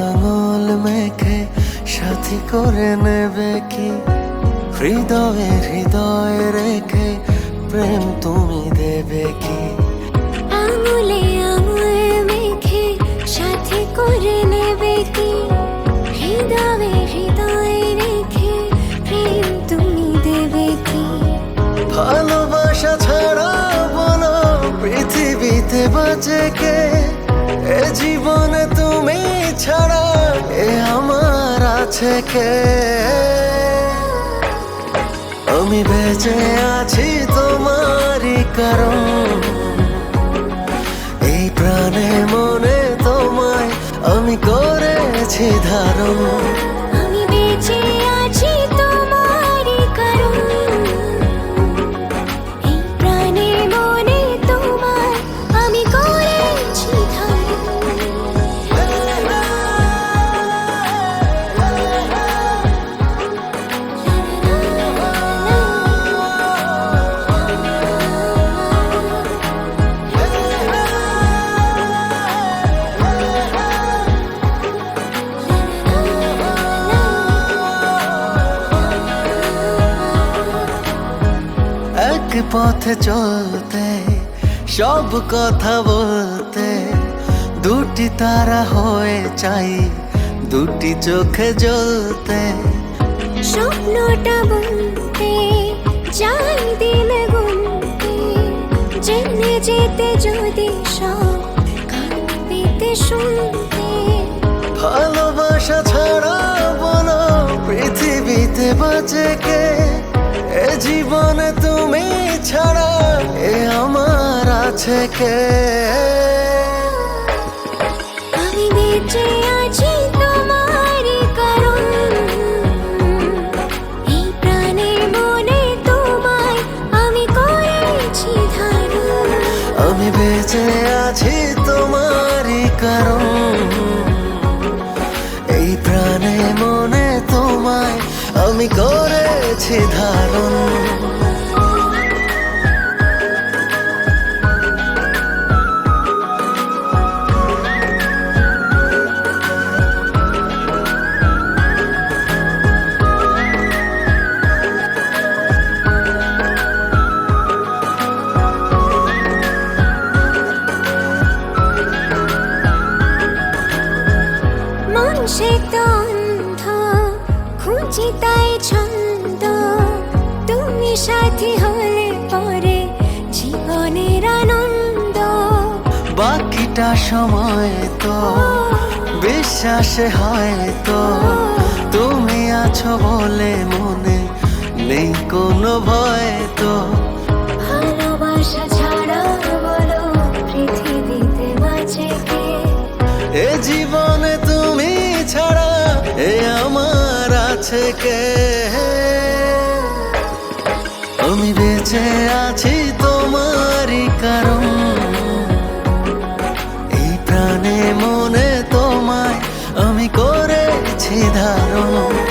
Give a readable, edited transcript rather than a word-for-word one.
আঙুল মেখে সাথী করে নেবে কি? হৃদয়ে হৃদয় রেখে প্রেম তুমি দেবে কি? আঙুলে আঙুল মেখে সাথী করে নেবে কি? হৃদয়ে হৃদয় রেখে প্রেম তুমি দেবে কি? ভালোবাসা ছাড়া বলো পৃথিবীতে বাঁচে কে? এ জীবনে তুমি ছাড়া এ আমার আছে কে? আমি বেঁচে আছি তোমারই কারণ, এই প্রাণে মনে তোমায় আমি করেছি ধারণ। আমি বেঁচে আছি তোমারই কারণ, এই প্রাণে মনে তোমায় আমি করেছি এক পথে চলতে সব কথা বলতে দুটি তারা হয়ে চাই দুটি চোখে জ্বলতে। স্বপ্নটা বলতে যাই দিন গুনতে, জেনে যেতে যদি সব কান পেতে শুনতে। ভালোবাসা ছাড়া বলো পৃথিবীতে বাঁচে কে? এ জীবনে তুমি ছাড়া এ আমার আছে কে? আমি বেঁচে আছি তোমারই কারণ, এই প্রাণে মনে তোমায় আমি করেছি ধারণ। আমি বেঁচে আছি তোমারই কারণ, এই প্রাণে মনে তোমায় আমি করেছি ধারণ। মন সে তো অন্ধ, খুঁজি তাই ছন্দ, তুমি সাথী হলে পরে জীবনের আনন্দ। বাকিটা সময় তো বিশ্বাসে হয়তো তুমি আছো বলে মনে নেই কোনো ভয় তো। ভালোবাসা ছাড়া বলো পৃথিবীতে বাঁচে কে? এ জীবনে তুমি ছাড়া এ আমার আছে কে? আমি বেঁচে আছি তোমারই কারণ, এই প্রাণে মনে তোমায় আমি করেছি ধারণ।